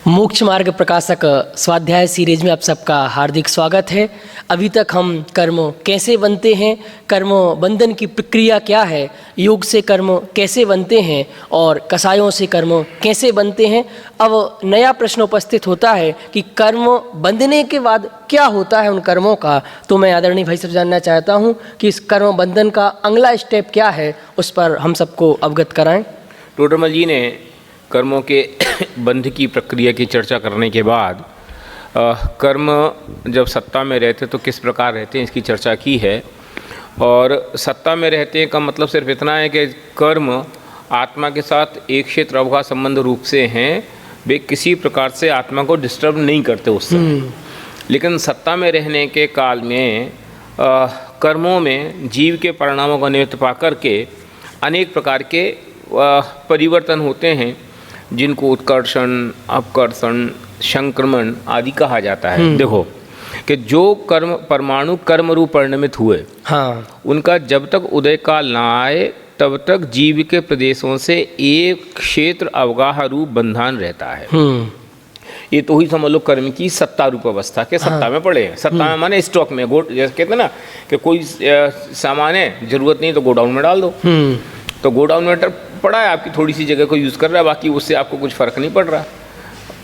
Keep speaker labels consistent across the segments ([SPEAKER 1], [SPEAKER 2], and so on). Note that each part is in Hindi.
[SPEAKER 1] मोक्ष मार्ग प्रकाशक स्वाध्याय सीरीज में आप सबका हार्दिक स्वागत है। अभी तक हम कर्म कैसे बनते हैं, कर्म बंधन की प्रक्रिया क्या है, योग से कर्म कैसे बनते हैं और कषायों से कर्म कैसे बनते हैं। अब नया प्रश्न उपस्थित होता है कि कर्म बंधने के बाद क्या होता है उन कर्मों का। तो मैं आदरणीय भाई से जानना चाहता हूँ कि इस कर्म बंधन का अगला स्टेप क्या है, उस पर हम सबको अवगत कराएँ।
[SPEAKER 2] टोडरमल जी ने कर्मों के बंध की प्रक्रिया की चर्चा करने के बाद कर्म जब सत्ता में रहते तो किस प्रकार रहते हैं इसकी चर्चा की है। और सत्ता में रहते का मतलब सिर्फ इतना है कि कर्म आत्मा के साथ एक क्षेत्र अवगाह संबंध रूप से हैं, वे किसी प्रकार से आत्मा को डिस्टर्ब नहीं करते उस समय। लेकिन सत्ता में रहने के काल में कर्मों में जीव के परिणामों का निमित्त पा करके अनेक प्रकार के परिवर्तन होते हैं, जिनको उत्कर्षण, अपकर्षण, संक्रमण आदि कहा जाता है। देखो कि जो कर्म परमाणु कर्म रूप परिणमित हुए, हाँ, उनका जब तक उदय काल ना आए तब तक जीव के प्रदेशों से एक क्षेत्र अवगाह रूप बंधन रहता है। ये तो ही समझ लो कर्म की सत्ता रूप अवस्था के सत्ता में पड़े हैं। सत्ता में माने स्टॉक में, जैसे कहते हैं ना कि कोई सामान है, जरूरत नहीं तो गोडाउन में डाल दो। तो गोडाउन में पड़ा है, आपकी थोड़ी सी जगह को यूज़ कर रहा है, बाकी उससे आपको कुछ फ़र्क नहीं पड़ रहा।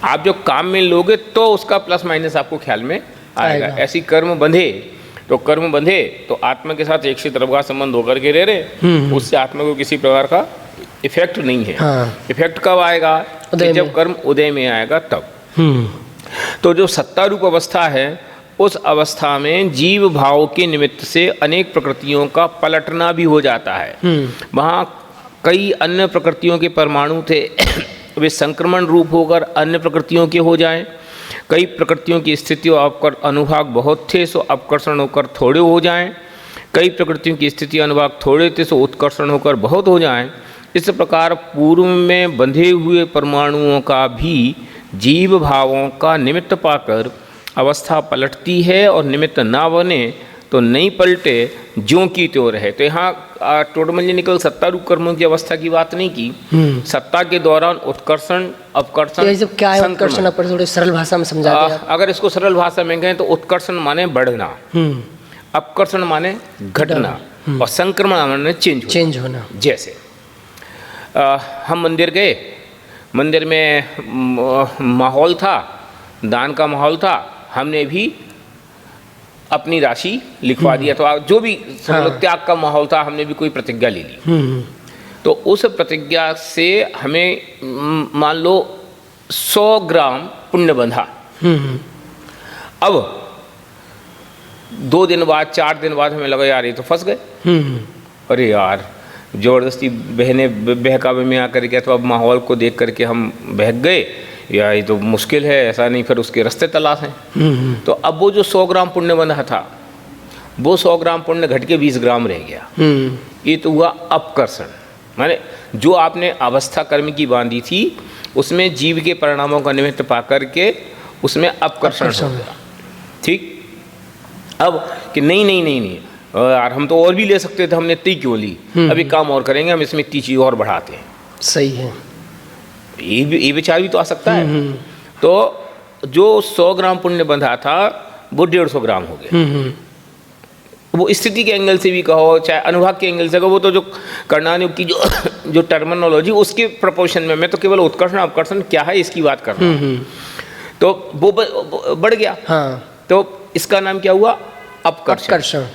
[SPEAKER 2] आप जो काम में लोगे तो उसका प्लस माइनस आपको ख्याल में आएगा। ऐसी कर्म बंधे तो आत्मा के साथ एक क्षेत्र अवगाह संबंध होकर के रह रहे, उससे आत्मा को किसी प्रकार का इफेक्ट नहीं है। हाँ। इफेक्ट कब आएगा? जब कर्म उदय में आएगा तब। तो जो सत्ता रूप अवस्था है, उस अवस्था में जीव भाव के निमित्त से अनेक प्रकृतियों का पलटना भी हो जाता है। वहाँ कई अन्य प्रकृतियों के परमाणु थे, वे संक्रमण रूप होकर अन्य प्रकृतियों के हो जाएं। कई प्रकृतियों की स्थिति और अनुभाग बहुत थे, सो अपकर्षण होकर थोड़े हो जाएं। कई प्रकृतियों की स्थिति अनुभाग थोड़े थे, सो उत्कर्षण होकर बहुत हो जाएं। इस प्रकार पूर्व में बंधे हुए परमाणुओं का भी जीव भावों का निमित्त पाकर अवस्था पलटती है, और निमित्त ना बने तो नहीं पलटे, ज्यों की त्यों रहे। तो यहाँ टोडरमल जी ने केवल सत्ता रूप कर्मों की अवस्था की बात नहीं की, सत्ता के दौरान उत्कर्षण, अपकर्षण,
[SPEAKER 1] तो क्या है उत्कर्षण, अपकर्षण थोड़ी सरल भाषा में समझा दें आप।
[SPEAKER 2] अगर इसको सरल भाषा में कहें तो उत्कर्षण माने बढ़ना, अपकर्षण माने घटना, और संक्रमण माने चेंज होना। जैसे हम मंदिर गए, मंदिर में माहौल था, दान का माहौल था, हमने भी अपनी राशि लिखवा दिया, तो जो भी त्याग का माहौल था, हमने भी कोई प्रतिज्ञा ले ली। तो उस प्रतिज्ञा से हमें मान लो 100 ग्राम पुण्य बंधा। अब 2 दिन बाद, 4 दिन बाद हमें लगा यार ये तो फंस गए। अरे यार, जबरदस्ती बहने बहकावे में आकर के अथवा माहौल को देख करके हम बहक गए, या ये तो मुश्किल है, ऐसा नहीं, फिर उसके रास्ते तलाश हैं। तो अब वो जो 100 ग्राम पुण्य बंधा था, वो 100 ग्राम पुण्य घट के 20 ग्राम रह गया। ये तो हुआ अपकर्षण, माने जो आपने अवस्था कर्म की बांधी थी उसमें जीव के परिणामों का निमित्त पा करके उसमें अपकर्षण हो गया। ठीक। अब कि नहीं यार, हम तो और भी ले सकते थे, हमने इतनी क्यों ली, अभी काम और करेंगे, हम इसमें इतनी चीज़ और बढ़ाते हैं। सही है, ये विचार भी तो आ सकता है। तो जो 100 ग्राम पुण्य बंधा था वो 150 ग्राम हो गया। वो स्थिति के एंगल से भी कहो, चाहे अनुभाग के एंगल से कहो, वो तो जो कर्णानुयोग की जो टर्मिनोलॉजी उसके प्रोपोर्शन में, मैं तो केवल उत्कर्षण अपकर्षण क्या है इसकी बात कर रहा हूँ। तो वो बढ़ गया। हाँ। तो इसका नाम क्या हुआ? अपकर्षण।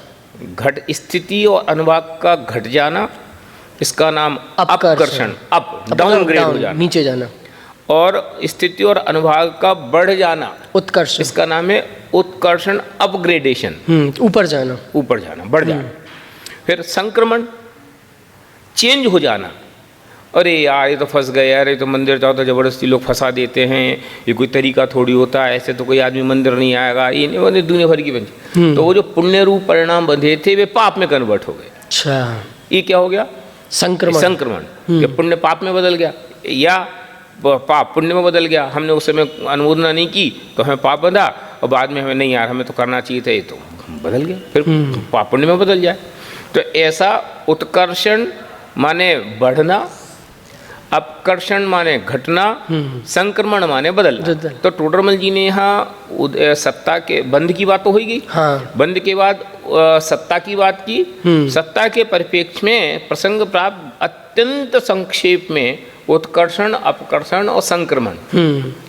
[SPEAKER 2] घट स्थिति और अनुभाग का घट जाना, इसका नाम अपकर्षण, अप डाउनग्रेड हो जाना, नीचे जाना। और स्थिति और अनुभाग का बढ़ जाना, उत्कर्षण, इसका नाम है उत्कर्षण, अपग्रेडेशन, ऊपर जाना, बढ़ जाना। फिर संक्रमण, चेंज हो जाना। अरे यार ये तो फंस गए, यार ये तो मंदिर जाओ तो जबरदस्ती लोग फंसा देते हैं, ये कोई तरीका थोड़ी होता है, ऐसे तो कोई आदमी मंदिर नहीं आएगा, ये नहीं बंधे, दुनिया भर की बंधी। तो वो जो पुण्य रूप परिणाम बंधे थे वे पाप में कन्वर्ट हो गए। अच्छा, ये क्या हो गया? संक्रमण। कि पुण्य पाप में बदल गया, या पाप पुण्य में बदल गया। हमने उस समय अनुमोदना नहीं की तो हमें पाप बंधा, और बाद में हमें नहीं यार हमें तो करना चाहिए था, ये तो बदल गया, फिर पाप पुण्य में बदल जाए। तो ऐसा उत्कर्षण माने बढ़ना, अपकर्षण माने घटना, संक्रमण माने बदलना। तो टोडरमल जी ने यहाँ सत्ता के बंध की बात तो हो गई,
[SPEAKER 1] हाँ।
[SPEAKER 2] बंध के बाद सत्ता की बात की। सत्ता के परिप्रेक्ष्य में प्रसंग प्राप्त अत्यंत संक्षेप में उत्कर्षण, अपकर्षण और संक्रमण,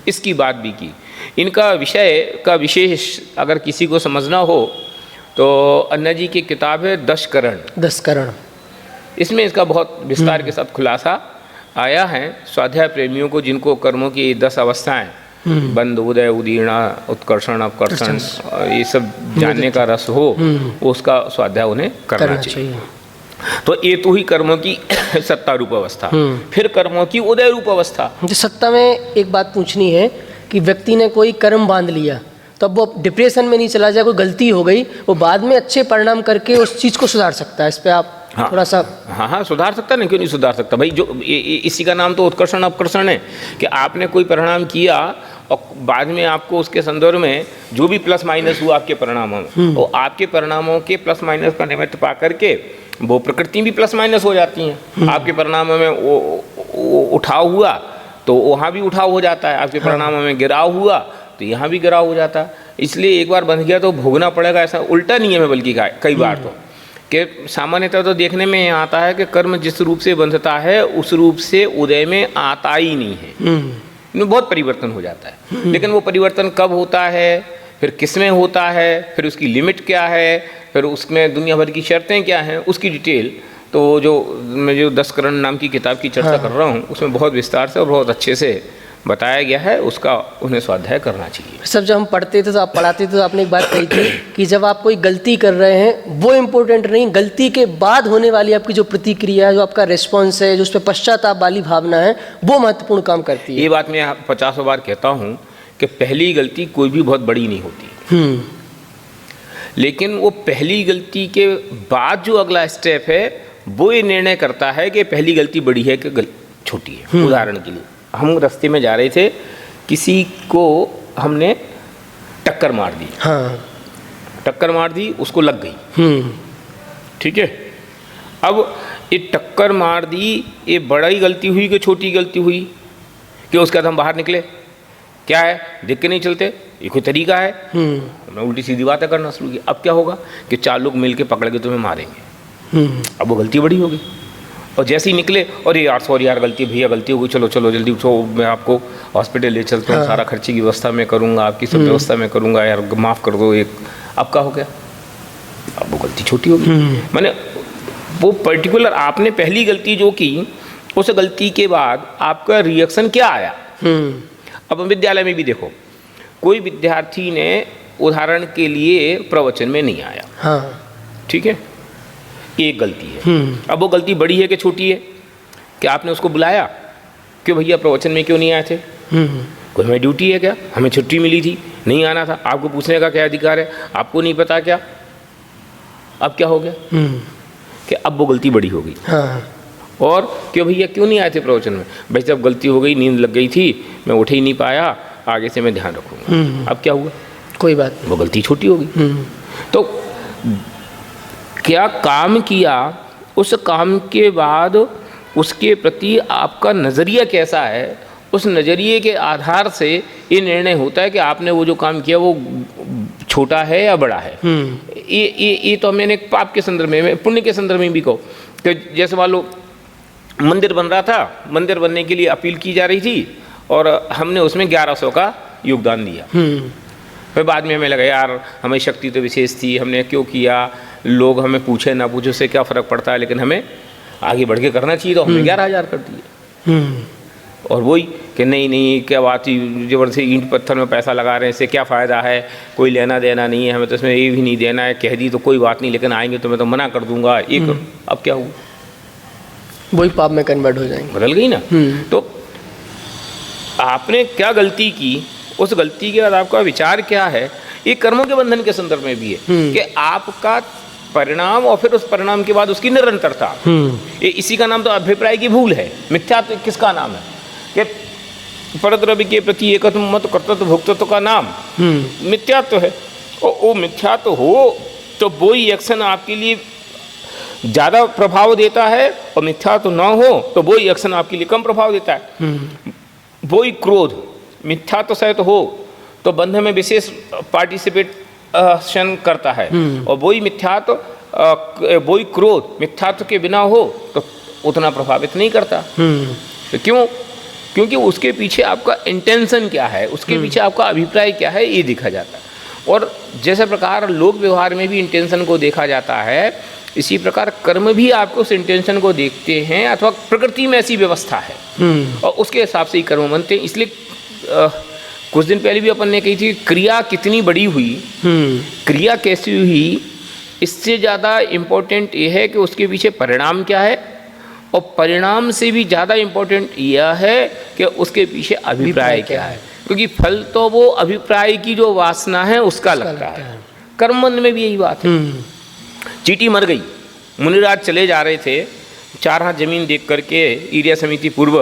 [SPEAKER 2] इसकी बात भी की। इनका विषय का विशेष अगर किसी को समझना हो तो अन्ना जी की किताब है 10 करण।
[SPEAKER 1] 10 करण,
[SPEAKER 2] इसमें इसका बहुत विस्तार के साथ खुलासा आया है। स्वाध्याय प्रेमियों को जिनको कर्मों की 10 अवस्थाएं, बंध, उदय, उदीर्णा, उत्कर्षण, अपकर्षण, ये सब जानने का रस हो, उसका स्वाध्याय उन्हें करना चाहिए। तो ये तो ही कर्मों की सत्ता रूप अवस्था। फिर कर्मों की उदय रूप अवस्था।
[SPEAKER 1] जो सत्ता में एक बात पूछनी है कि व्यक्ति ने कोई कर्म बांध लिया तो अब वो डिप्रेशन में नहीं चला जाए, कोई गलती हो गई, वो बाद में अच्छे परिणाम करके उस चीज़ को सुधार सकता है। इस पर आप थोड़ा सा।
[SPEAKER 2] हाँ, सुधार सकता है ना, क्यों नहीं सुधार सकता भाई। जो इसी का नाम तो उत्कर्षण अपकर्षण है कि आपने कोई परिणाम किया और बाद में आपको उसके संदर्भ में जो भी प्लस माइनस हुआ आपके परिणामों में, वो आपके परिणामों के प्लस माइनस का निमित्त पा करके वो प्रकृति भी प्लस माइनस हो जाती हैं। आपके परिणामों में वो उठाव हुआ तो वहाँ भी उठाव हो जाता है, आपके परिणामों में गिराव हुआ तो यहाँ भी गिराव हो जाता है। इसलिए एक बार बंध गया तो भोगना पड़ेगा, ऐसा उल्टा नियम है बल्कि कई बार तो कि सामान्यतः तो देखने में आता है कि कर्म जिस रूप से बंधता है उस रूप से उदय में आता ही नहीं है, इनमें बहुत परिवर्तन हो जाता है। लेकिन वो परिवर्तन कब होता है, फिर किस में होता है, फिर उसकी लिमिट क्या है, फिर उसमें दुनिया भर की शर्तें क्या हैं, उसकी डिटेल तो मैं जो 10 करण नाम की किताब की चर्चा कर रहा हूँ उसमें बहुत विस्तार से और बहुत अच्छे से बताया गया है। उसका उन्हें स्वाध्याय करना चाहिए।
[SPEAKER 1] सब जब हम पढ़ते थे तो आप पढ़ाते थे तो आपने एक बात कही थी कि जब आप कोई गलती कर रहे हैं वो इम्पोर्टेंट नहीं, गलती के बाद होने वाली आपकी जो प्रतिक्रिया है, जो आपका रिस्पॉन्स है, जो उस पर पश्चाताप वाली भावना है, वो महत्वपूर्ण काम करती है।
[SPEAKER 2] ये बात मैं 50 बार कहता हूँ कि पहली गलती कोई भी बहुत बड़ी नहीं होती, लेकिन वो पहली गलती के बाद जो अगला स्टेप है वो ये निर्णय करता है कि पहली गलती बड़ी है कि छोटी है। उदाहरण के लिए हम रास्ते में जा रहे थे, किसी को हमने टक्कर मार दी।
[SPEAKER 1] हाँ।
[SPEAKER 2] टक्कर मार दी, उसको लग गई, ठीक है। अब ये टक्कर मार दी, ये बड़ी गलती हुई कि छोटी गलती हुई कि उसके बाद हम बाहर निकले, क्या है देख के नहीं चलते, ये कोई तरीका है। हमने उल्टी सीधी बातें करना शुरू की। अब क्या होगा कि 4 लोग मिलके पकड़ के तुम्हें मारेंगे। अब वो गलती बड़ी होगी। और जैसे ही निकले, और यार सॉरी यार गलती, भैया गलती हो गई, चलो चलो जल्दी उठो, मैं आपको हॉस्पिटल ले चलता हूँ, सारा खर्चे की व्यवस्था मैं करूँगा, आपकी सब व्यवस्था मैं करूँगा, यार माफ़ कर दो एक। अब क्या हो गया, अब वो गलती छोटी होगी। मैंने वो पर्टिकुलर आपने पहली गलती जो की, उस गलती के बाद आपका रिएक्शन क्या आया। अब विद्यालय में भी देखो, कोई विद्यार्थी ने उदाहरण के लिए प्रवचन में नहीं आया,
[SPEAKER 1] हाँ,
[SPEAKER 2] ठीक है, एक गलती है। अब वो गलती बड़ी है कि छोटी है? कि आपने उसको बुलाया, क्यों भैया प्रवचन में क्यों नहीं आए थे? कोई हमें ड्यूटी है क्या, हमें छुट्टी मिली थी, नहीं आना था, आपको पूछने का क्या अधिकार है, आपको नहीं पता क्या? अब क्या हो गया कि अब वो गलती बड़ी हो गई।
[SPEAKER 1] हाँ।
[SPEAKER 2] और क्यों भैया क्यों नहीं आए थे प्रवचन में? भाई जब गलती हो गई, नींद लग गई थी, मैं उठ ही नहीं पाया, आगे से मैं ध्यान रखूँगा। अब क्या हुआ?
[SPEAKER 1] कोई बात नहीं,
[SPEAKER 2] वो गलती छोटी हो गई। तो क्या काम किया, उस काम के बाद उसके प्रति आपका नज़रिया कैसा है, उस नज़रिए के आधार से ये निर्णय होता है कि आपने वो जो काम किया वो छोटा है या बड़ा है। ये तो मैंने पाप के संदर्भ में, पुण्य के संदर्भ में भी कहूँ कि जैसे मान लो मंदिर बन रहा था, मंदिर बनने के लिए अपील की जा रही थी और हमने उसमें 1100 का योगदान दिया। फिर बाद में हमें लगा यार हमें शक्ति तो विशेष थी, हमने क्यों किया, लोग हमें पूछे ना पूछे उससे क्या फ़र्क पड़ता है, लेकिन हमें आगे बढ़ के करना चाहिए, तो हमने 11,000 कर दिए। और वही कि नहीं क्या बात ही, जबरदस्ती ईंट पत्थर में पैसा लगा रहे हैं, इससे क्या फ़ायदा है, कोई लेना देना नहीं है, हमें तो इसमें ये भी नहीं देना है, कह दी तो कोई बात नहीं, लेकिन आएंगे तो मैं तो मना कर दूंगा, ये करूँ। अब क्या हुआ,
[SPEAKER 1] वही पाप में कन्वर्ट हो जाएंगे,
[SPEAKER 2] बदल गई ना। तो आपने क्या गलती की, उस गलती के बाद आपका विचार क्या है, ये कर्मों के बंधन के संदर्भ में भी है कि आपका परिणाम और फिर उस परिणाम के बाद उसकी निरंतरता। ये इसी का नाम तो अभिप्राय की भूल है। मिथ्यात्व किसका नाम है कि परद्रव्य के प्रति एकत्व मत कर्तव्य भोक्तत्व का नाम मिथ्यात्व है। और वो मिथ्यात्व हो तो वही एक्शन आपके लिए ज़्यादा प्रभाव देता है और मिथ्या तो ना हो तो वही एक्शन आपके लिए कम प्रभाव देता है। वही क्रोध, मिथ्या तो शायद हो तो बंध में विशेष पार्टिसिपेशन करता है, और वही मिथ्या तो वही क्रोध मिथ्यात्व के बिना हो तो उतना प्रभावित नहीं करता। तो क्यों? क्योंकि उसके पीछे आपका इंटेंशन क्या है, उसके पीछे आपका अभिप्राय क्या है, ये देखा जाता है। और जैसे प्रकार लोक व्यवहार में भी इंटेंशन को देखा जाता है, इसी प्रकार कर्म भी आपको उस इंटेंशन को देखते हैं, अथवा प्रकृति में ऐसी व्यवस्था है और उसके हिसाब से ही कर्म बनते हैं। इसलिए कुछ दिन पहले भी अपन ने कही थी, क्रिया कितनी बड़ी हुई, क्रिया कैसी हुई, इससे ज़्यादा इम्पोर्टेंट ये है कि उसके पीछे परिणाम क्या है, और परिणाम से भी ज़्यादा इम्पोर्टेंट यह है कि उसके पीछे अभिप्राय क्या है। क्योंकि फल तो वो अभिप्राय की जो वासना है उसका लगता है। कर्मबंध में भी यही बात है। चींटी मर गई, मुनिराज चले जा रहे थे, 4 हाथ जमीन देख करके ईर्या समिति पूर्व,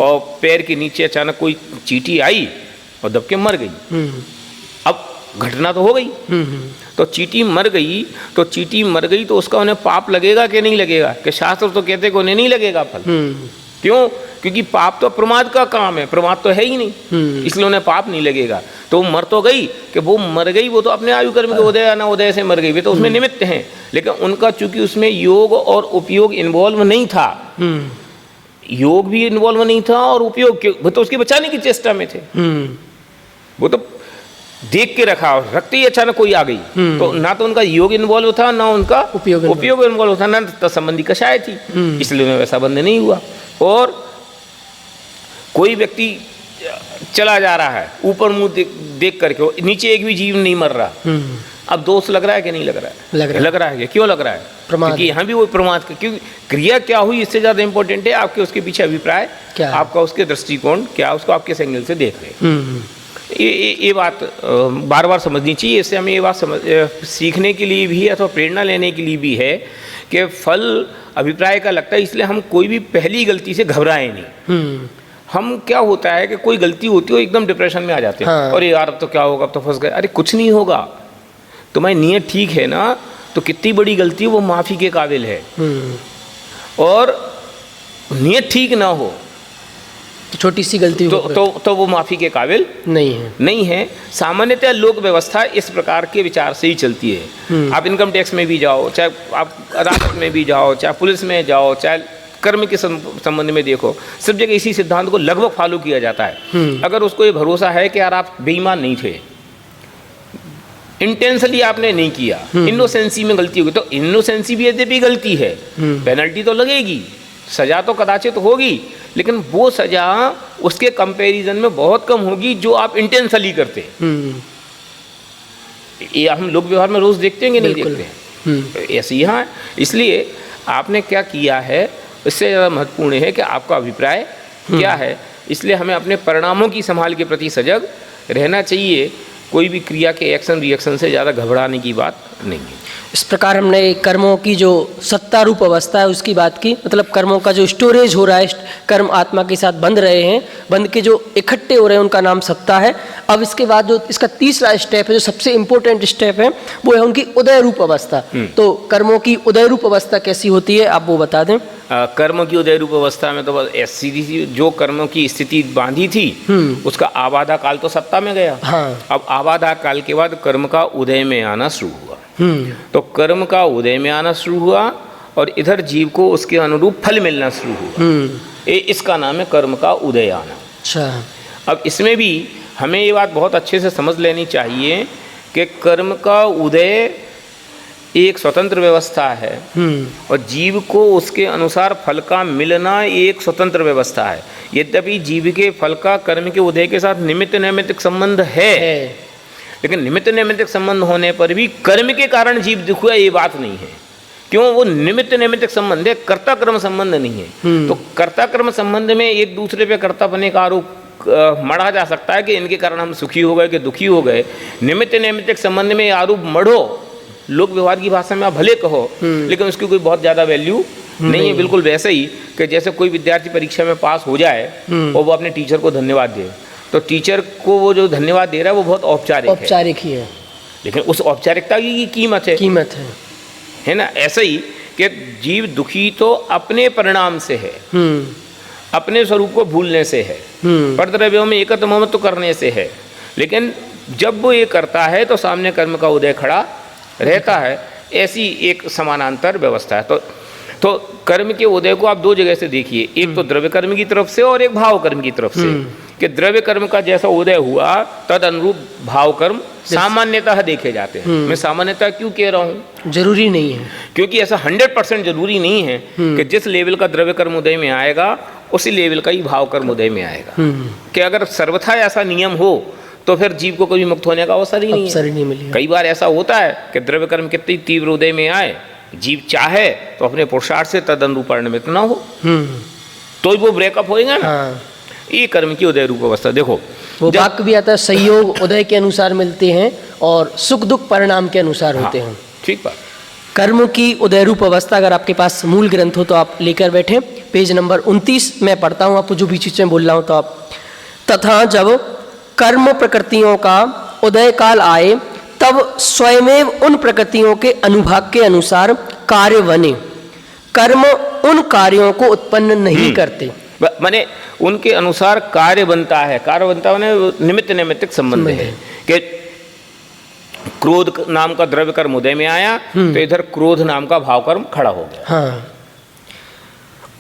[SPEAKER 2] और पैर के नीचे अचानक कोई चींटी आई और दब के मर गई। अब घटना तो हो गई, तो चींटी मर गई तो उसका उन्हें पाप लगेगा कि नहीं लगेगा? कि शास्त्र तो कहते कि उन्हें नहीं लगेगा फल। क्यों? क्योंकि पाप तो प्रमाद का काम है, प्रमाद तो है ही नहीं, इसलिए उन्हें पाप नहीं लगेगा। तो वो मर तो गई, कि वो मर गई, वो तो अपने आयु कर्म के उदय ना उदय से मर गई, वे तो उसमें निमित्त हैं, लेकिन उनका चूंकि उसमें योग और उपयोग इन्वॉल्व नहीं था, योग भी इन्वॉल्व नहीं था और उपयोग वो तो उसके बचाने की चेष्टा में थे। वो तो देख के रखते ही अचानक कोई आ गई, तो ना तो उनका योग इन्वॉल्व था, ना उनका उपयोग इन्वॉल्व था, ना संबंधी कषाय थी, इसलिए उन्हें वैसा बंध नहीं हुआ। और कोई व्यक्ति चला जा रहा है ऊपर मुंह देख करके, नीचे एक भी जीव नहीं मर रहा, अब दोष लग रहा है कि नहीं लग रहा है? लग रहा है कि क्यों लग रहा है? क्योंकि यहाँ भी वो प्रमाद, क्योंकि क्रिया क्या हुई इससे ज़्यादा इंपॉर्टेंट है आपके उसके पीछे अभिप्राय क्या, आपका उसके दृष्टिकोण क्या, उसको आप किस एंगल से देख रहे हैं। ये बात बार बार समझनी चाहिए। इससे हमें ये बात सीखने के लिए भी अथवा प्रेरणा लेने के लिए भी है कि फल अभिप्राय का लगता है, इसलिए हम कोई भी पहली गलती से घबराएं नहीं। हम क्या होता है कि कोई गलती होती है एकदम डिप्रेशन में आ जाते हैं, और यार अब तो क्या होगा, अब तो फंस गए। अरे कुछ नहीं होगा, तुम्हारी नीयत ठीक है ना, तो कितनी बड़ी गलती वो माफ़ी के काबिल है। और नीयत ठीक ना हो
[SPEAKER 1] छोटी सी गलती
[SPEAKER 2] तो वो माफ़ी के काबिल नहीं है। सामान्यतः लोक व्यवस्था इस प्रकार के विचार से ही चलती है। आप इनकम टैक्स में भी जाओ, चाहे आप अदालत में भी जाओ, चाहे पुलिस में जाओ, चाहे कर्म के संबंध में देखो, सब जगह इसी सिद्धांत को लगभग फॉलो किया जाता है। अगर उसको ये भरोसा है कि यार आप बेईमान नहीं थे, इंटेंशनली आपने नहीं किया, इनोसेंसी में गलती होगी, तो इनोसेंसी भी यद्यपि गलती है, पेनल्टी तो लगेगी, सजा तो कदाचित होगी, लेकिन वो सजा उसके कंपैरिजन में बहुत कम होगी जो आप इंटेंशनली करते। ये हम लोक व्यवहार में रोज देखते हैं कि नहीं देखते हैं? ऐसे ही हाँ, इसलिए आपने क्या किया है इससे ज़्यादा महत्वपूर्ण है कि आपका अभिप्राय क्या है। इसलिए हमें अपने परिणामों की संभाल के प्रति सजग रहना चाहिए। कोई भी क्रिया के एक्शन रिएक्शन से ज़्यादा घबराने की बात नहीं है।
[SPEAKER 1] इस प्रकार हमने कर्मों की जो सत्ता रूप अवस्था है उसकी बात की, मतलब कर्मों का जो स्टोरेज हो रहा है, कर्म आत्मा के साथ बंध रहे हैं, बंध के जो इकट्ठे हो रहे हैं, उनका नाम सत्ता है। अब इसके बाद जो इसका तीसरा स्टेप है, जो सबसे इम्पोर्टेंट स्टेप है, वो है उनकी उदय रूप अवस्था। तो कर्मों की उदय रूप अवस्था कैसी होती है, आप वो बता दें।
[SPEAKER 2] कर्म की उदय रूप अवस्था में तो सीधी सी जो कर्मों की स्थिति बांधी थी उसका आबादा काल तो सत्ता में गया। अब आबादा काल के बाद कर्म का उदय में आना शुरू हुआ। तो कर्म का उदय में आना शुरू हुआ और इधर जीव को उसके अनुरूप फल मिलना शुरू हुआ। इसका नाम है कर्म का उदय आना।
[SPEAKER 1] अच्छा,
[SPEAKER 2] अब इसमें भी हमें ये बात बहुत अच्छे से समझ लेनी चाहिए कि कर्म का उदय एक स्वतंत्र व्यवस्था है और जीव को उसके अनुसार फल का मिलना एक स्वतंत्र व्यवस्था है। यद्यपि जीव के फल का कर्म के उदय के साथ निमित्त नैमित्तिक संबंध है, लेकिन निमित्त नैमित्तिक संबंध होने पर भी कर्म के कारण जीव दुख हुआ ये बात नहीं है। क्यों? वो निमित्त नैमित्तिक संबंध है, कर्ता कर्म संबंध नहीं है। तो कर्ता कर्म संबंध में एक दूसरे पे कर्ता बने का आरोप मढ़ा जा सकता है कि इनके कारण हम सुखी हो गए कि दुखी हो गए। निमित्त नैमित्तिक संबंध में आरोप मढ़ो, लोक व्यवहार की भाषा में आप भले कहो, लेकिन उसकी कोई बहुत ज़्यादा वैल्यू नहीं है। बिल्कुल वैसे ही कि जैसे कोई विद्यार्थी परीक्षा में पास हो जाए और वो अपने टीचर को धन्यवाद दे, तो टीचर को वो जो धन्यवाद दे रहा है वो बहुत औपचारिक
[SPEAKER 1] ही है,
[SPEAKER 2] लेकिन उस औपचारिकता की कीमत है ना। ऐसे ही कि जीव दुखी तो अपने परिणाम से है, अपने स्वरूप को भूलने से है, परद्रव्यों में एकत्र ममत्व करने से है। लेकिन जब वो ये करता है तो सामने कर्म का उदय खड़ा रहता है। ऐसी एक समानांतर व्यवस्था है। तो कर्म के उदय को आप दो जगह से देखिए, एक तो द्रव्य कर्म की तरफ से और एक भाव कर्म की तरफ से। कि द्रव्य कर्म का जैसा उदय हुआ तद अनुरूप भाव कर्म सामान्यतः देखे जाते हैं। मैं सामान्यतः क्यों कह रहा हूँ?
[SPEAKER 1] जरूरी नहीं है,
[SPEAKER 2] क्योंकि ऐसा 100% जरूरी नहीं है कि जिस लेवल का द्रव्य कर्म उदय में आएगा उसी लेवल का ही भाव कर्म उदय में आएगा। कि अगर सर्वथा ऐसा नियम हो तो फिर जीव को कभी मुक्त होने का अवसर ही नहीं मिलेगा। कई बार ऐसा होता है कि द्रव्य कर्म कितनी तीव्र उदय में आए, जीव चाहे तो अपने पुरुषार्थ से तद अनुरूप परिणमित न हो तो वो ब्रेकअप होएगा ना। ये कर्म की उदय रूप अवस्था। देखो
[SPEAKER 1] वो वाक्य भी आता है, संयोग उदय के अनुसार मिलते हैं और सुख दुख परिणाम के अनुसार होते हैं।
[SPEAKER 2] ठीक बात।
[SPEAKER 1] कर्म की उदय रूप अवस्था अगर आपके पास मूल ग्रंथ हो तो आप लेकर बैठे, पेज नंबर 29 मैं पढ़ता हूँ, आपको जो भी चीज़ें बोल रहा हूँ तो आप। तथा जब कर्म प्रकृतियों का उदय काल आए तब स्वयमेव उन प्रकृतियों के अनुभाग के अनुसार कार्य बने, कर्म उन कार्यों को उत्पन्न नहीं करते।
[SPEAKER 2] माने उनके अनुसार कार्य बनता है। कार्य बनता है निमित्त नैमित्तिक संबंध है कि क्रोध नाम का द्रव्य कर्म उदय में आया तो इधर क्रोध नाम का भाव कर्म खड़ा हो गया।
[SPEAKER 1] हाँ,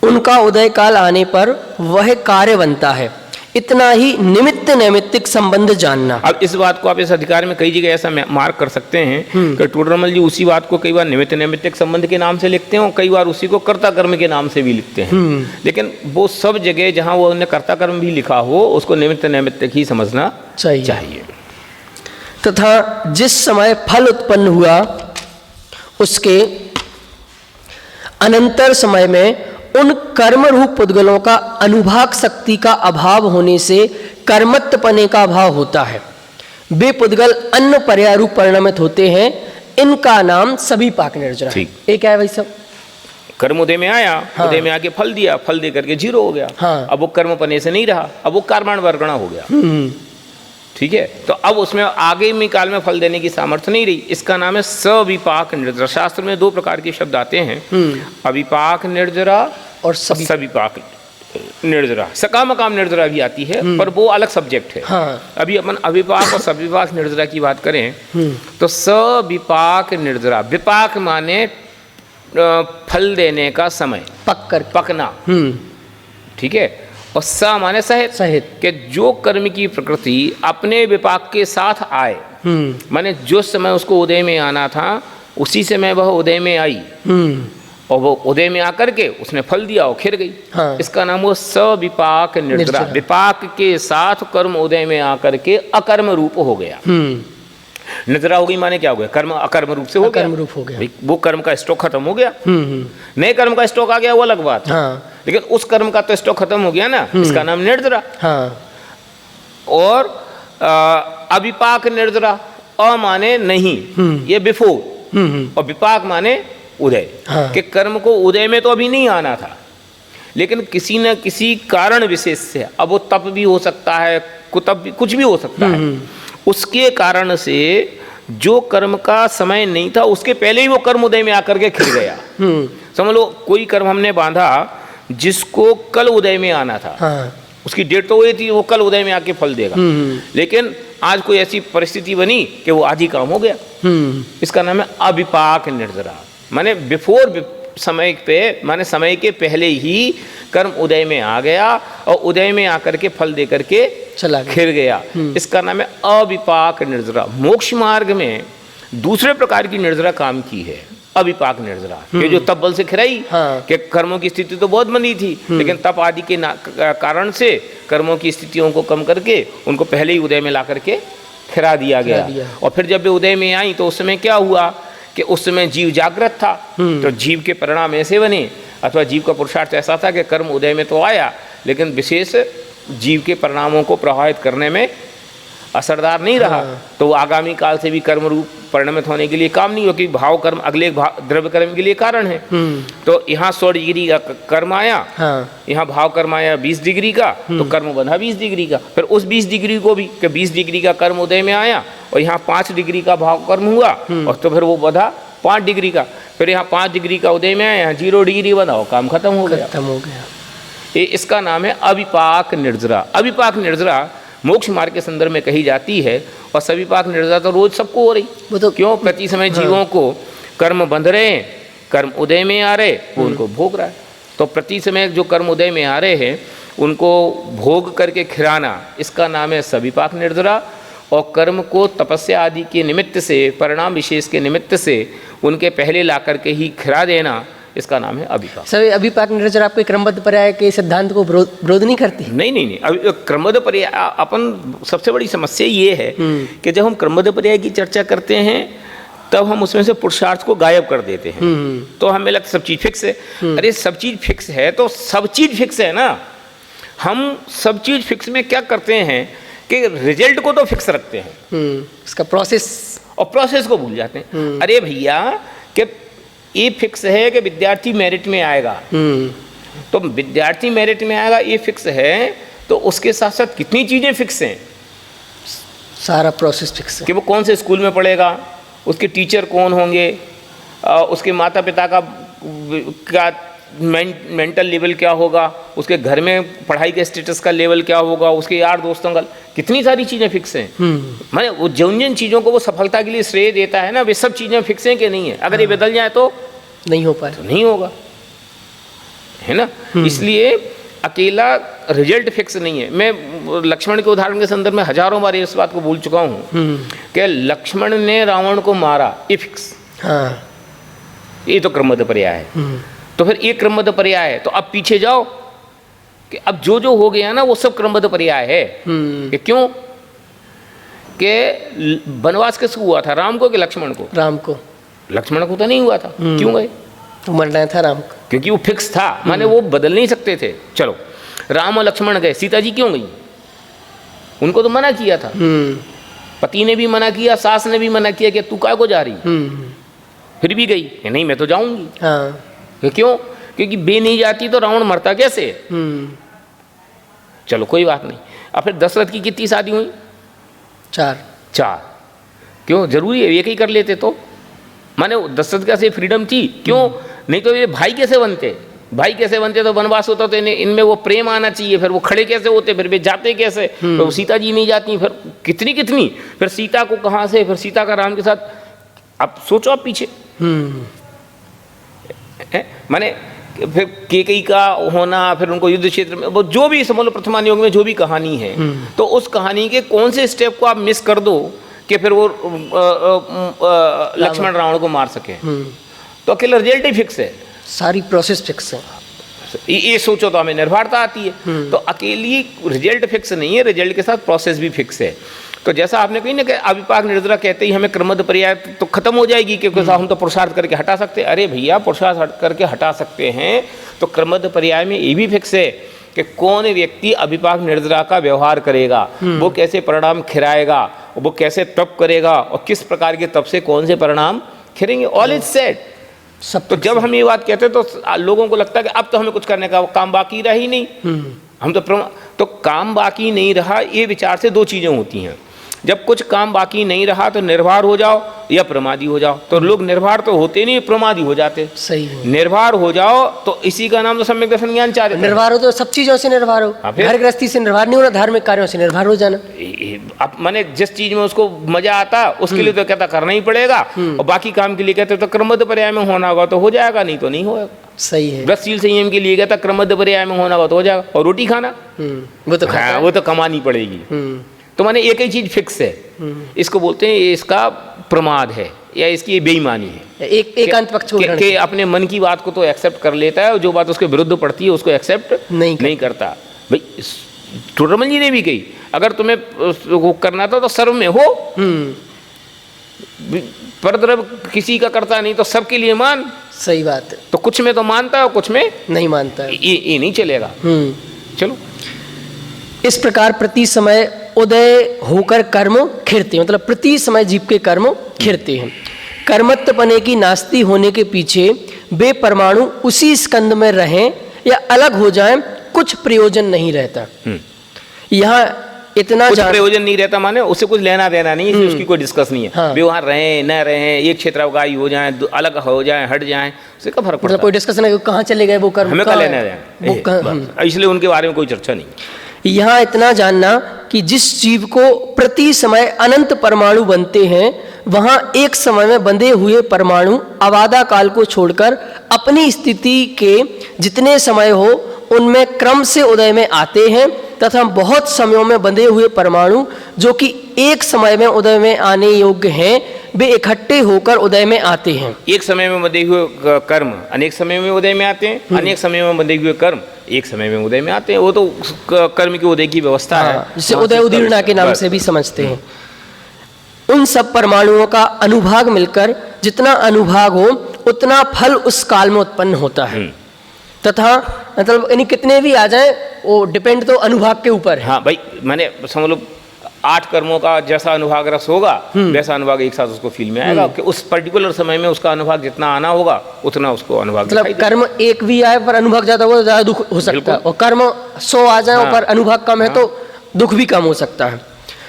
[SPEAKER 1] उनका उदय काल आने पर वह कार्य बनता है, इतना ही निमित्त नैमित्तिक संबंध जानना।
[SPEAKER 2] अब इस बात को आप इस अधिकार में कई जगह ऐसा मार्क कर सकते हैं कि टोडरमल जी उसी बात को कई बार निमित्त नैमित्तिक संबंध के नाम से लिखते हैं और कई बार उसी को कर्ता कर्म के नाम से भी लिखते हैं। लेकिन वो सब जगह जहाँ वो उन्होंने कर्ता कर्म भी लिखा हो उसको निमित्त नैमित्तिक ही समझना चाहिए।
[SPEAKER 1] तथा जिस समय फल उत्पन्न हुआ उसके अनंतर समय में उन कर्म रूप पुद्गलों का अनुभाग शक्ति का अभाव होने से कर्मत्वपने का अभाव होता है। वे पुद्गल अन्य पर्यारूप परिणमित होते हैं, इनका नाम सभी पाक निर्जरा। एक है भाई सब
[SPEAKER 2] कर्म उदय में आया, उदय में आके फल दिया, फल दे करके जीरो हो गया। अब वो कर्म पने से नहीं रहा, अब वो कर्माण वर्गणा हो गया। ठीक है, तो अब उसमें आगे में काल में फल देने की सामर्थ्य नहीं रही। इसका नाम है सविपाक निर्जरा। शास्त्र में दो प्रकार के शब्द आते हैं, अविपाक निर्जरा और सविपाक निर्जरा। सकाम काम निर्जरा भी आती है पर वो अलग सब्जेक्ट है। अभी अपन अविपाक और सविपाक निर्जरा की बात करें तो सविपाक निर्जरा, विपाक माने फल देने का समय, पकना। ठीक है, और स माने सहित कि जो कर्म की प्रकृति अपने विपाक के साथ आए, माने जो समय उसको उदय में आना था उसी समय वह उदय में आई और वो उदय में आकर के उसने फल दिया और खिर गई। इसका नाम वो सविपाक निर्जरा। विपाक के साथ कर्म उदय में आकर के अकर्म रूप हो गया। निर्जरा हो गई माने क्या हो गया? कर्म अकर्म रूप से हो गया। वो कर्म का स्टॉक खत्म हो गया, नए कर्म का स्टॉक आ गया, वो अलग बात। लेकिन उस कर्म का तो स्टॉक खत्म हो गया ना, इसका नाम निर्जरा। और अविपाक निर्जरा, अ माने नहीं, ये बिफोर, और विपाक माने उदय। कि कर्म को उदय में तो अभी नहीं आना था लेकिन किसी न किसी कारण विशेष से, अब वो तप भी हो सकता है, कुछ भी हो सकता है, उसके कारण से जो कर्म का समय नहीं था उसके पहले ही वो कर्म उदय में आकर के खिल गया। समझ लो कोई कर्म हमने बांधा जिसको कल उदय में आना था, उसकी डेट तो वही थी, वो कल उदय में आके फल देगा, लेकिन आज कोई ऐसी परिस्थिति बनी कि वो आधी काम हो गया। इसका नाम है अविपाक निर्जरा। माने बिफोर समय पे, माने समय के पहले ही कर्म उदय में आ गया और उदय में आकर के फल दे करके खिर गया। इसका नाम है अविपाक निर्जरा। मोक्ष मार्ग में दूसरे प्रकार की निर्जरा काम की है, अविपाक निर्जरा, कि जो तप बल से खिराई कि कर्मों की स्थिति तो बहुत बनी थी लेकिन तप आदि के कारण से कर्मों की स्थितियों को कम करके उनको पहले ही उदय में ला करके खिरा दिया गया। और फिर जब वे उदय में आई तो उस समय क्या हुआ कि उस समय जीव जागृत था, तो जीव के परिणाम ऐसे बने, अथवा जीव का पुरुषार्थ ऐसा था कि कर्म उदय में तो आया लेकिन विशेष जीव के परिणामों को प्रभावित करने में असरदार नहीं रहा। तो वो आगामी काल से भी कर्म रूप परिणमित होने के लिए काम नहीं हो, क्योंकि भाव कर्म अगले द्रव्य कर्म के लिए कारण है। तो यहाँ 100 डिग्री का कर्म आया, यहाँ भाव कर्म आया 20 डिग्री का, तो कर्म बंधा 20 डिग्री का। फिर उस 20 डिग्री को भी कि 20 डिग्री का कर्म उदय में आया और यहाँ 5 डिग्री का भाव कर्म हुआ और तो फिर वो बंधा 5 डिग्री का, फिर यहाँ 5 डिग्री का उदय में, यहाँ 0 डिग्री बनाओ, काम खत्म हो गया।
[SPEAKER 1] खत्म हो गया।
[SPEAKER 2] ये इसका नाम है अविपाक निर्जरा। अविपाक निर्जरा मोक्ष मार्ग के संदर्भ में कही जाती है, और सविपाक निर्जरा तो रोज सबको हो रही।
[SPEAKER 1] वो तो
[SPEAKER 2] क्यों? प्रति समय जीवों को कर्म बंध रहे हैं, कर्म उदय में आ रहे, वो उनको भोग रहा है। तो प्रति समय जो कर्म उदय में आ रहे हैं उनको भोग करके खिलाना, इसका नाम है सविपाक निर्जरा। और कर्म को तपस्या आदि के निमित्त से, परिणाम विशेष के निमित्त से उनके पहले ला करके ही खिला देना, इसका नाम है अविपाक।
[SPEAKER 1] सर अविपाक निर्जरा आपके क्रमबद्ध पर्याय के सिद्धांत को विरोध नहीं करती?
[SPEAKER 2] नहीं। अभी क्रमबद्ध पर्याय, अपन सबसे बड़ी समस्या ये है कि जब हम क्रमबद्ध पर्याय की चर्चा करते हैं तब हम उसमें से पुरुषार्थ को गायब कर देते हैं। तो हमें लगता सब चीज़ फिक्स है। अरे सब चीज़ फिक्स है तो सब चीज़ फिक्स है ना। हम सब चीज़ फिक्स में क्या करते हैं कि रिजल्ट को तो फिक्स रखते हैं,
[SPEAKER 1] इसका प्रोसेस,
[SPEAKER 2] और प्रोसेस को भूल जाते हैं। अरे भैया कि ये फिक्स है कि विद्यार्थी मेरिट में आएगा, तो विद्यार्थी मेरिट में आएगा ये फिक्स है, तो उसके साथ साथ कितनी चीज़ें फिक्स हैं।
[SPEAKER 1] सारा प्रोसेस फिक्स है
[SPEAKER 2] कि वो कौन से स्कूल में पढ़ेगा, उसके टीचर कौन होंगे, उसके माता पिता का मेंटल लेवल क्या होगा, उसके घर में पढ़ाई के स्टेटस का लेवल क्या होगा, उसके यार दोस्तों का, कितनी सारी चीज़ें फिक्स हैं। माने वो जिन चीज़ों को वो सफलता के लिए श्रेय देता है ना, वे सब चीज़ें फिक्स हैं कि नहीं है। अगर ये बदल जाए तो
[SPEAKER 1] नहीं हो पाए,
[SPEAKER 2] तो नहीं होगा, है ना। इसलिए अकेला रिजल्ट फिक्स नहीं है। मैं लक्ष्मण के उदाहरण के संदर्भ में हजारों बार इस बात को भूल चुका हूँ कि लक्ष्मण ने रावण को मारा, ये फिक्स,
[SPEAKER 1] हाँ,
[SPEAKER 2] ये तो क्रमबद्ध पर्याय है। तो फिर एक क्रमबद्ध पर्याय है, तो अब पीछे जाओ कि अब जो हो गया ना वो सब क्रमबद्ध पर्याय है। कि क्यों? कि वनवास किसको हुआ था, राम को कि लक्ष्मण को?
[SPEAKER 1] राम को।
[SPEAKER 2] लक्ष्मण को तो नहीं हुआ था। क्यों गए?
[SPEAKER 1] तो मरना था राम को,
[SPEAKER 2] क्योंकि वो फिक्स था, माने वो बदल नहीं सकते थे। चलो राम और लक्ष्मण गए, सीता जी क्यों गई? उनको तो मना किया था, पति ने भी मना किया, सास ने भी मना किया कि तू काय को जा रही, फिर भी गई। नहीं मैं तो जाऊंगी।
[SPEAKER 1] हाँ।
[SPEAKER 2] क्यों? क्योंकि बे नहीं जाती तो रावण मरता कैसे। चलो कोई बात नहीं। अब फिर दशरथ की कितनी शादी हुई? 4। क्यों? जरूरी है एक ही कर लेते तो, माने दशरथ का से फ्रीडम थी। क्यों? नहीं तो ये भाई कैसे बनते, भाई कैसे बनते तो वनवास होता, तो इनमें वो प्रेम आना चाहिए। फिर वो खड़े कैसे होते, फिर वे जाते कैसे, तो सीता जी नहीं जाती, फिर कितनी फिर सीता को कहाँ से, फिर सीता का राम के साथ, अब सोचो आप पीछे माने फिर केकई का होना, फिर उनको युद्ध क्षेत्र में वो जो भी समझ लो प्रथमान योग में जो भी कहानी है, तो उस कहानी के कौन से स्टेप को आप मिस कर दो कि फिर वो लक्ष्मण रावण को मार सके। तो अकेला रिजल्ट ही फिक्स है,
[SPEAKER 1] सारी प्रोसेस फिक्स है।
[SPEAKER 2] ये सोचो तो हमें निर्भरता आती है। तो अकेली रिजल्ट फिक्स नहीं है, रिजल्ट के साथ प्रोसेस भी फिक्स है। तो जैसा आपने कही ना कि अविपाक निर्जरा कहते ही हमें क्रमबद्ध पर्याय तो खत्म हो जाएगी, क्योंकि हम तो पुरुषार्थ करके हटा सकते हैं। अरे भैया पुरुषार्थ करके हटा सकते हैं, तो क्रमबद्ध पर्याय में ये भी फिक्स है कि कौन व्यक्ति अविपाक निर्जरा का व्यवहार करेगा, वो कैसे परिणाम खिलाएगा, वो कैसे तप करेगा, और किस प्रकार के तप से कौन से परिणाम खिलेंगे। ऑल इज सेट सब। तो जब हम ये बात कहते हैं तो लोगों को लगता है कि अब तो हमें कुछ करने का काम बाकी रहा ही नहीं, हम तो काम बाकी नहीं रहा। ये विचार से दो चीज़ें होती हैं, जब कुछ काम बाकी नहीं रहा तो निर्भर हो जाओ या प्रमादी हो जाओ। तो लोग निर्भर तो होते नहीं, प्रमादी हो जाते।
[SPEAKER 1] सही है।
[SPEAKER 2] निर्भर हो जाओ तो इसी का नाम तो सम्यक दर्शन ज्ञान चार्य।
[SPEAKER 1] निर्भर हो तो सब चीजों से निर्भर हो, घर गृहस्थी से निर्भर नहीं होना, धार्मिक कार्यों से निर्भर हो जाना।
[SPEAKER 2] अब माने जिस चीज में उसको मजा आता उसके लिए तो कहता करना ही पड़ेगा, और बाकी काम के लिए कहते तो क्रमबद्ध पर्याय में होना होगा तो हो जाएगा, नहीं तो नहीं होगा।
[SPEAKER 1] सही है।
[SPEAKER 2] व्रतशील संयम के लिए कहता क्रमबद्ध पर्याय में होना होगा तो हो जाएगा। और रोटी खाना वो तो कमानी पड़ेगी। तो माने एक ही चीज फिक्स है, इसको बोलते हैं ये इसका प्रमाद है या इसकी बेईमानी है।
[SPEAKER 1] एकांत पक्ष
[SPEAKER 2] के अपने मन की बात को तो एक्सेप्ट कर लेता है, और जो बात उसके विरुद्ध पड़ती है उसको एक्सेप्ट नहीं करता। भाई टोडरमल जी ने भी कही, अगर तुम्हें वो करना था तो सर्व में हो, परद्रव किसी का करता नहीं तो सबके लिए मान।
[SPEAKER 1] सही बात है।
[SPEAKER 2] तो कुछ में तो मानता है और कुछ में
[SPEAKER 1] नहीं मानता है,
[SPEAKER 2] ये नहीं चलेगा। चलो
[SPEAKER 1] इस प्रकार प्रति समय उदय होकर कर्म खिरते हैं, मतलब प्रति समय जीव के कर्म खिरते हैं। कर्मत्वपने की नास्ती होने के पीछे वे परमाणु उसी स्कंद में रहें या अलग हो जाएं, कुछ प्रयोजन नहीं रहता। यहाँ इतना
[SPEAKER 2] कुछ प्रयोजन नहीं रहता, माने उससे कुछ लेना देना नहीं, इसलिए उसकी कोई डिस्कस नहीं है।
[SPEAKER 1] हाँ।
[SPEAKER 2] वे वहाँ रहें न रहें, एक क्षेत्रावकाशी हो जाए, अलग हो जाए, हट जाए, उससे क्या फर्क पड़ता
[SPEAKER 1] मतलब कोई डिस्कशन है कि कहाँ चले गए वो कर्म,
[SPEAKER 2] हमें क्या
[SPEAKER 1] कहाँ
[SPEAKER 2] लेना
[SPEAKER 1] है? वो
[SPEAKER 2] देना, इसलिए उनके बारे में कोई चर्चा नहीं।
[SPEAKER 1] यहाँ इतना जानना कि जिस जीव को प्रति समय अनंत परमाणु बनते हैं, वहाँ एक समय में बंधे हुए परमाणु अवादा काल को छोड़कर अपनी स्थिति के जितने समय हो उनमें क्रम से उदय में आते हैं, तथा बहुत समयों में बंधे हुए परमाणु जो कि एक समय में उदय में आने योग्य हैं, वे इकट्ठे होकर उदय में आते हैं।
[SPEAKER 2] एक समय में बंधे हुए कर्म अनेक समय में उदय में आते हैं, अनेक समय में बंधे हुए कर्म एक समय में उदय में आते हैं। वो तो कर्म की उदय की व्यवस्था है,
[SPEAKER 1] जिसे उदय उदीर्णा के नाम से भी समझते हैं। उन सब परमाणुओं का अनुभाग मिलकर जितना अनुभाग हो उतना फल उस काल में उत्पन्न होता है, तथा मतलब यानी कितने भी आ जाए वो डिपेंड तो अनुभाग के ऊपर है।
[SPEAKER 2] हाँ भाई, मैंने समझ लो 8 कर्मों का जैसा अनुभाग रस होगा वैसा अनुभाग एक साथ उसको फील में आएगा कि उस पर्टिकुलर समय में उसका अनुभाग जितना आना होगा उतना उसको अनुभाग
[SPEAKER 1] मतलब
[SPEAKER 2] दिखाई देगा।
[SPEAKER 1] कर्म एक भी आए पर अनुभाग ज्यादा हो ज्यादा दुख हो सकता है, और कर्म 100 आ जाए पर अनुभाग कम है तो दुख भी कम हो सकता है।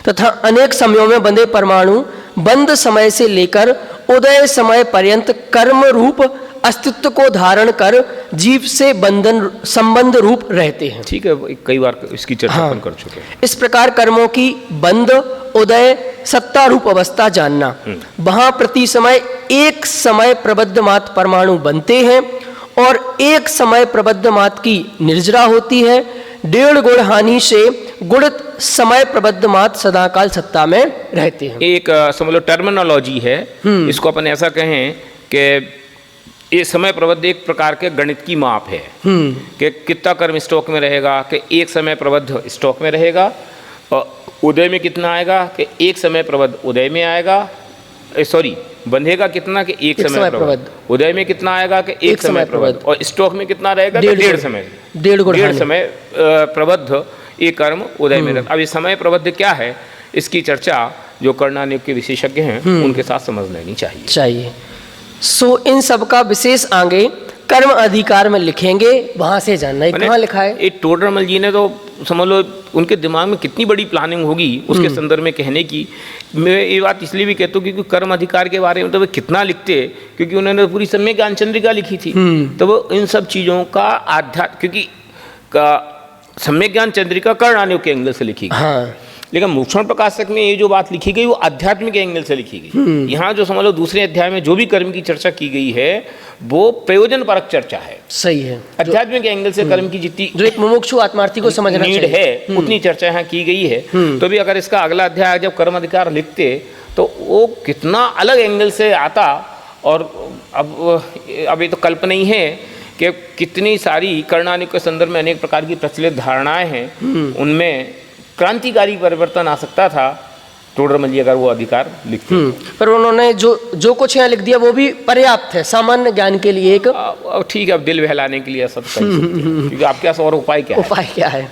[SPEAKER 1] तथा अनेक समयों में बंधे परमाणु बंद समय से लेकर उदय समय पर्यंत कर्म रूप अस्तित्व को धारण कर जीव से बंधन संबंध रूप रहते हैं।
[SPEAKER 2] ठीक है, कई बार इसकी चर्चा अपन कर चुके हैं।
[SPEAKER 1] इस प्रकार कर्मों की बंध उदय सत्ता रूप अवस्था जानना, वहां प्रति समय एक समय प्रबद्ध मात परमाणु बनते हैं और एक समय प्रबद्ध मात की निर्जरा होती है। 1.5 गुण हानि से गुणित समय प्रबद्ध मात सदाकाल सत्ता में रहते हैं।
[SPEAKER 2] एक समझ लो टर्मिनोलॉजी है, इसको अपन ऐसा कहें कि ये समय प्रबद्ध एक प्रकार के गणित की माप है कि कितना कर्म स्टॉक में रहेगा, कि एक समय प्रबद्ध स्टॉक में रहेगा, और उदय में कितना आएगा कि एक समय प्रबद्ध उदय में आएगा, सॉरी बंधेगा कितना कि एक समय प्रबद्ध, उदय में कितना आएगा कि एक समय प्रबद्ध, और स्टॉक में कितना रहेगा कि 1.5 समय, 1.5 समय प्रबद्ध एक कर्म उदय में रहता। अब ये समय प्रबद्ध क्या है, इसकी चर्चा जो कर्णानुग के विशेषज्ञ हैं उनके साथ समझ लेनी चाहिए।
[SPEAKER 1] सो इन सब का विशेष आगे कर्म अधिकार में लिखेंगे, वहां से जानना है कहाँ लिखा है।
[SPEAKER 2] ये टोडरमल जी ने तो समझ लो उनके दिमाग में कितनी बड़ी प्लानिंग होगी उसके संदर्भ में कहने की। मैं ये बात इसलिए भी कहता हूँ क्योंकि कर्म अधिकार के बारे में तो वे कितना लिखते, क्योंकि उन्होंने पूरी सम्यक ज्ञान चंद्रिका लिखी थी, तो वो इन सब चीज़ों का आध्यात्म, क्योंकि सम्यक ज्ञान चंद्रिका कर्णानुग के एंगल से लिखी गई, लेकिन मोक्षण प्रकाशक में ये जो बात लिखी गई वो आध्यात्मिक एंगल से लिखी गई। यहाँ जो समझ लो दूसरे अध्याय में जो भी कर्म की चर्चा की गई है वो प्रयोजन परक चर्चा है।
[SPEAKER 1] सही है,
[SPEAKER 2] आध्यात्मिक एंगल से कर्म की जितनी
[SPEAKER 1] जो एक मुमुक्षु आत्मार्थी को समझना
[SPEAKER 2] नीड है उतनी चर्चा यहाँ की गई है। तो भी अगर इसका अगला अध्याय जब कर्म अधिकार लिखते तो वो कितना अलग एंगल से आता, और अब ये तो कल्पना ही है कि कितनी सारी कर्णानुग के संदर्भ में अनेक प्रकार की प्रचलित धारणाएं हैं, उनमें क्रांतिकारी परिवर्तन आ सकता था टोडरमल जी अगर वो अधिकार लिखते।
[SPEAKER 1] पर उन्होंने जो कुछ यहाँ लिख दिया वो भी पर्याप्त है सामान्य ज्ञान के लिए। एक
[SPEAKER 2] ठीक है, अब दिल बहलाने के लिए सब क्योंकि आपके पास और उपाय क्या है?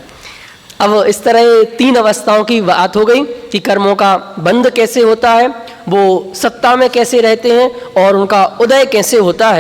[SPEAKER 1] अब इस तरह 3 अवस्थाओं की बात हो गई कि कर्मों का बंध कैसे होता है, वो सत्ता में कैसे रहते हैं और उनका उदय कैसे होता है।